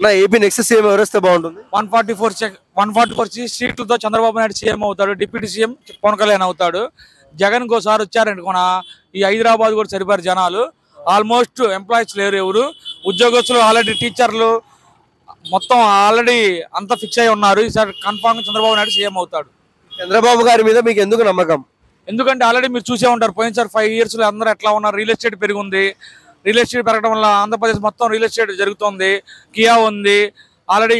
నా AP next CM ఎవరు వస్తే బాగుంటుంది? 144 సీట్లతో చంద్రబాబు నాయుడు సీఎం అవుతాడు. డిప్యూటీ సీఎం పవన్ కళ్యాణ్ అవుతాడు. జగన్ ఇంకోసారి వచ్చారంటే కూడా ఈ హైదరాబాద్ కూడా సరిపారు జనాలు. ఆల్మోస్ట్ ఎంప్లాయీస్ లేరు ఎవరు, ఉద్యోగస్తులు ఆల్రెడీ టీచర్లు మొత్తం ఆల్రెడీ అంతా ఫిక్స్ అయి ఉన్నారు. ఈసారి కన్ఫామ్ చంద్రబాబు నాయుడు సీఎం అవుతాడు. చంద్రబాబు గారి మీద మీకు ఎందుకు నమ్మకం? ఎందుకంటే ఆల్రెడీ మీరు చూసే ఉంటారు, పోయినసారి 5 years అందరూ ఎట్లా ఉన్నారు. రియల్ ఎస్టేట్ పెరిగింది. రియల్ ఎస్టేట్ పెరగడం వల్ల ఆంధ్రప్రదేశ్ మొత్తం రియల్ ఎస్టేట్ జరుగుతుంది. కియా ఉంది. ఆల్రెడీ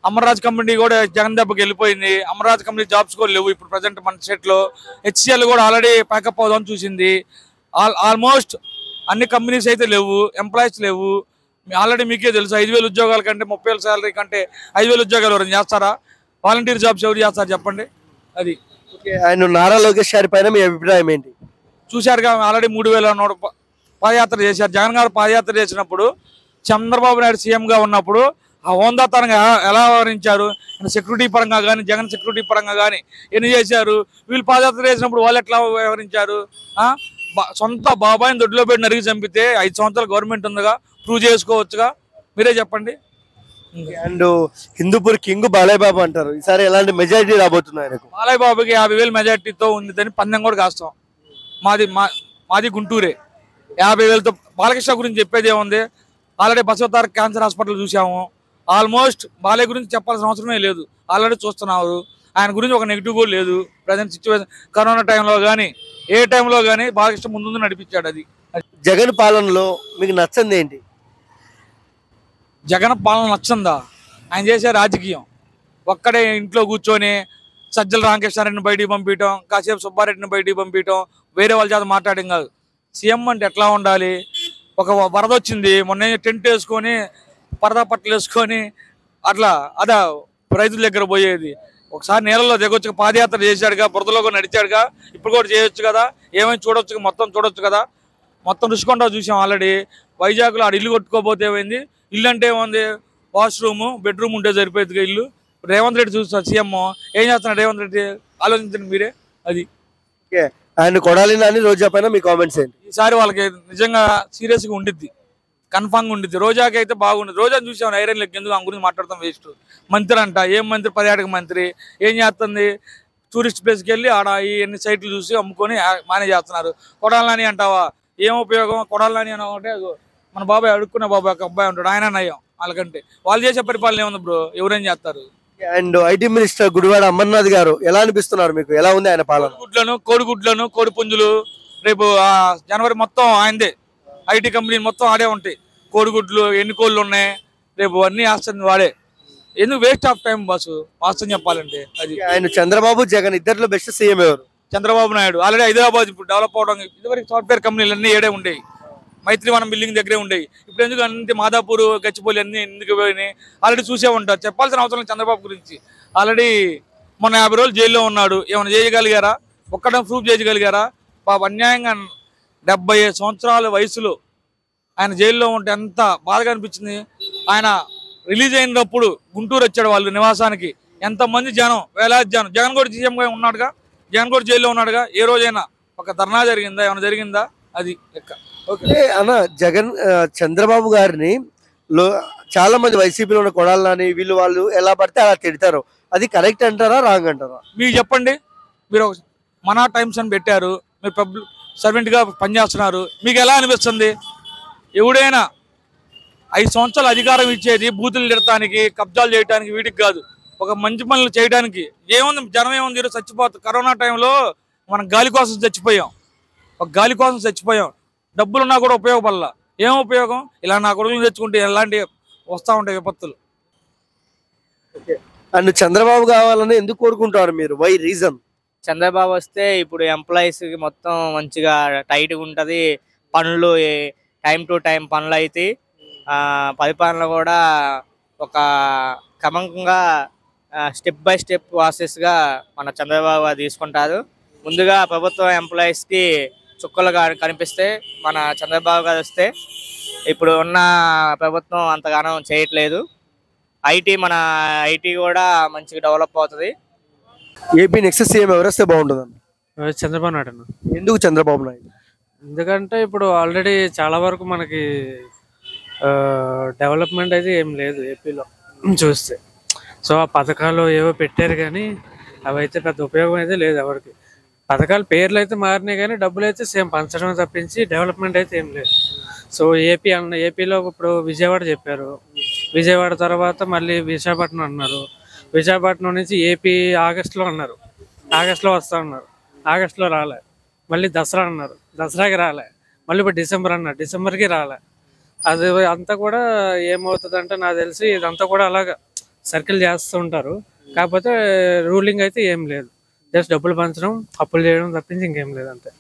అమర్రాజ్ కంపెనీ కూడా జగన్ దెబ్బకి వెళ్ళిపోయింది. అమర్రాజ్ కంపెనీ జాబ్స్ కూడా లేవు ఇప్పుడు ప్రజెంట్ మన స్టేట్లో. హెచ్సిఎల్ కూడా ఆల్రెడీ ప్యాకప్ అవుదామని చూసింది. ఆల్మోస్ట్ అన్ని కంపెనీస్ అయితే లేవు, ఎంప్లాయీస్ లేవు. ఆల్రెడీ మీకే తెలుసు 5,000 ఉద్యోగాల కంటే 30,000 శాలరీ కంటే 5,000 ఉద్యోగాలు ఎవరైనా చేస్తారా? వాలంటీర్ జాబ్స్ ఎవరు చేస్తారు చెప్పండి? అది ఆయన నారా లోకేష్ గారి పైన మీ అభిప్రాయం ఏంటి? చూశారుగా, ఆల్రెడీ 3,000 పాదయాత్ర చేశారు. జగన్ గారు పాదయాత్ర చేసినప్పుడు చంద్రబాబు నాయుడు సీఎంగా ఉన్నప్పుడు ఆ హోందాతనంగా ఎలా వ్యవహరించారు, సెక్యూరిటీ పరంగా కానీ జగన్ సెక్యూరిటీ పరంగా కానీ ఎన్ని చేశారు. వీళ్ళు పాదయాత్ర చేసినప్పుడు వాళ్ళు ఎట్లా వ్యవహరించారు? సొంత బాబాయిని దొడ్లో పెట్టి నరిగి చంపితే 5 సంవత్సరాలు గవర్నమెంట్ ఉందిగా, ప్రూవ్ చేసుకోవచ్చుగా, మీరే చెప్పండి. అండ్ హిందూపూర్ కింగ్ బాలయ్య బాబు అంటారు. ఈసారి ఎలాంటి మెజారిటీ రాబోతుంది ఆయనకు? బాలయ్య బాబుకి 50,000 మెజార్టీతో ఉందని పందెం కూడా కాస్తాం. మాది గుంటూరే. 50,000తో. బాలకృష్ణ గురించి చెప్పేది ఏముంది? ఆల్రెడీ బసవతార క్యాన్సర్ హాస్పిటల్ చూసాము. ఆల్మోస్ట్ బాలయ్య గురించి చెప్పాల్సిన అవసరమే లేదు, ఆల్రెడీ చూస్తున్నారు. ఆయన గురించి ఒక నెగిటివ్ కూడా లేదు. ప్రజెంట్ సిచ్యువేషన్ కరోనా టైంలో కానీ ఏ టైంలో కానీ బాలకృష్ణ ముందు నడిపించాడు. అది జగన్ పాలనలో మీకు నచ్చింది ఏంటి? జగన్ పాలన నచ్చిందా? ఆయన చేసే రాజకీయం ఒక్కడే ఇంట్లో కూర్చొని సజ్జల రామకృష్ణారెడ్డిని బయటికి పంపించడం, కాసేపు సుబ్బారెడ్డిని బయటికి పంపించడం, వేరే వాళ్ళ చేత మాట్లాడడం కాదు. సీఎం అంటే ఎట్లా ఉండాలి? ఒక వరద వచ్చింది, మొన్న టెంట్ వేసుకొని పరదా పట్టలు వేసుకొని అట్లా అదా రైతుల దగ్గర పోయేది. ఒకసారి నీళ్ళలో దిగొచ్చుగా, పాదయాత్ర చేశాడుగా, బురదలో కూడా నడిచాడుగా, ఇప్పుడు కూడా చేయొచ్చు కదా, ఏమైనా చూడొచ్చు, మొత్తం చూడొచ్చు కదా. మొత్తం రుషికొండ చూసాం ఆల్రెడీ. వైజాగ్లో ఆడ ఇల్లు కొట్టుకోపోతే ఏమైంది? ఇల్లు అంటే ఏముంది? వాష్రూమ్ బెడ్రూమ్ ఉంటే సరిపోయేదిగా ఇల్లు. రేవంత్ రెడ్డి చూస్తారు సీఎం ఏం చేస్తున్నాడు? రేవంత్ రెడ్డి ఆలోచించండి మీరే. అది ఆయన కొడాలి నాని రోజా పైన మీ కామెంట్స్ ఏంటి? ఈసారి వాళ్ళకి నిజంగా సీరియస్గా ఉండిద్ది, కన్ఫామ్గా ఉండిద్ది. రోజాకి అయితే బాగుండదు. రోజాని చూసాం ఐరన్ లెక్క, ఎందుకు ఆమె గురించి మాట్లాడతాం వేస్ట్. మంత్రి అంట, ఏం మంత్రి? పర్యాటక మంత్రి. ఏం చేస్తుంది? టూరిస్ట్ ప్లేస్కి వెళ్ళి ఆడ ఎన్ని సైట్లు చూసి అమ్ముకొని మేనేజ్ చేస్తున్నారు. కొడాలి నాని అంటావా? ఏం ఉపయోగం? కొడాలి నాని అని అంటే మన బాబాయ్ అడుక్కున్న బాబాయ్ ఒక అబ్బాయి ఉంటాడు, ఆయన నయ్యం వాళ్ళకంటే. వాళ్ళు చేసే పరిపాలన ఏముంది బ్రో? ఎవరేం చేస్తారు? And IT minister Gudivada Amarnath గారు ఎలా అనిపిస్తున్నారు మీకు? ఎలా ఉంది ఆయన పాలన? కోడిగుడ్లను కోడి పుంజులు రేపు జనవరి మొత్తం ఆయనదే. ఐటీ కంపెనీ మొత్తం ఆడే ఉంటాయి. కోడిగుడ్లు ఎన్ని కోళ్ళు ఉన్నాయి రేపు అన్ని వేస్తుంది వాడే. ఎందుకు వేస్ట్ ఆఫ్ టైం బాసు వాస్తవం చెప్పాలంటే. అది ఆయన చంద్రబాబు జగన్ ఇద్దరిలో బెస్ట్ సీఎం ఎవరు? చంద్రబాబు నాయుడు. ఆల్రెడీ హైదరాబాద్ ఇప్పుడు డెవలప్ అవడం. ఇదివరకు సాఫ్ట్వేర్ కంపెనీలు అన్నీ ఏడే ఉండేవి, మైత్రివనం బిల్డింగ్ దగ్గరే ఉండేవి. ఇప్పుడు ఎందుకు అన్ని మాదాపూర్ గచ్చిపోలి అన్ని ఎందుకు పోయినాయి? ఆల్రెడీ చూసే ఉంటారు, చెప్పాల్సిన అవసరం చంద్రబాబు గురించి. ఆల్రెడీ మొన్న 50 రోజులు జైల్లో ఉన్నాడు. ఏమైనా చేయగలిగారా? ఒక్కడం ప్రూఫ్ చేయగలిగారా? పాప అన్యాయంగా 75 సంవత్సరాల వయసులో ఆయన జైల్లో ఉంటే ఎంత బాధగా అనిపించింది. ఆయన రిలీజ్ అయినప్పుడు గుంటూరు వచ్చాడు వాళ్ళు నివాసానికి. ఎంతమంది జనం, వేలాది జనం. జగన్ కూడా సీఎంగా ఉన్నాడుగా, జగన్ కూడా జైల్లో ఉన్నాడుగా. ఏ రోజైనా ఒక ధర్నా జరిగిందా? ఏమైనా జరిగిందా? అది లెక్క. ఓకే అన్న, జగన్ చంద్రబాబు గారిని చాలా మంది వైసీపీలో ఉన్న కొడాలని వీళ్ళు వాళ్ళు ఎలా పడితే అలా తిడతారు. అది కరెక్ట్ అంటారా, రాంగ్ అంటారా? మీకు చెప్పండి. మీరు మనా టైమ్స్ అని పెట్టారు, మీరు పబ్లిక్ సర్వెంట్గా పనిచేస్తున్నారు, మీకు ఎలా అనిపిస్తుంది? ఎవడైనా 5 సంవత్సరాలు అధికారం ఇచ్చేది బూతులు తిడటానికి, కబ్జాలు చేయడానికి, వీటికి కాదు, ఒక మంచి పనులు చేయడానికి. ఏముంది? జనం ఏముంది? ఈరోజు చచ్చిపోతుంది. కరోనా టైంలో మనం గాలి కోసం చచ్చిపోయాం, ఒక గాలి కోసం చచ్చిపోయాం. డబ్బులున్నా కూడా ఉపయోగపడాల. ఏం ఉపయోగం? ఇలా నా కొడుకులు తెచ్చుకుంటే ఎలాంటి వస్తూ ఉంటాయి విపత్తులు. అండ్ చంద్రబాబు కావాలని ఎందుకు కోరుకుంటారు మీరు? Why reason? చంద్రబాబు వస్తే ఇప్పుడు ఎంప్లాయీస్కి మొత్తం మంచిగా టైట్గా ఉంటుంది. పనులు టైం టు టైం పనులు అయితే, పరిపాలన కూడా ఒక క్రమంగా స్టెప్ బై స్టెప్ ప్రాసెస్గా మన చంద్రబాబు తీసుకుంటారు. ముందుగా ప్రభుత్వ ఎంప్లాయీస్కి చుక్కలు కనిపిస్తే మన చంద్రబాబు గారు వస్తే, ఇప్పుడు ఉన్న ప్రభుత్వం అంతగానో చేయట్లేదు. మన ఐటీ కూడా మంచిగా డెవలప్ అవుతుంది. ఏపీ నెక్స్ట్ సీఎం ఎవరు వస్తే బాగుంటుంది? చంద్రబాబు నాయుడు అన్న. ఎందుకు చంద్రబాబు నాయుడు? ఎందుకంటే ఇప్పుడు ఆల్రెడీ చాలా వరకు మనకి డెవలప్మెంట్ అయితే ఏం లేదు ఏపీలో చూస్తే. సో ఆ పథకాలు ఏవో పెట్టారు కానీ అవి అయితే పెద్ద ఉపయోగం అయితే లేదు ఎవరికి. పథకాల పేర్లు అయితే మారినాయి కానీ డబ్బులు అయితే సేమ్ పంచడం తప్పించి డెవలప్మెంట్ అయితే ఏం లేదు. సో ఏపీలో ఇప్పుడు విజయవాడ చెప్పారు, విజయవాడ తర్వాత మళ్ళీ విశాఖపట్నం అన్నారు, విశాఖపట్నం నుంచి ఏపీ ఆగస్టులో అన్నారు, ఆగస్టులో వస్తా అన్నారు, ఆగస్టులో రాలే. మళ్ళీ దసరా అన్నారు, దసరాకి రాలే. మళ్ళీ ఇప్పుడు డిసెంబర్ అన్నారు, డిసెంబర్కి రాలే. అది అంతా కూడా ఏమవుతుంది అంటే నాకు తెలిసి ఇదంతా కూడా అలాగా సర్కిల్ చేస్తూ ఉంటారు. కాకపోతే రూలింగ్ అయితే ఏం లేదు, జస్ట్ డబ్బులు పంచడం, అప్పులు చేయడం తప్పించి ఇంకేం లేదు అంతే.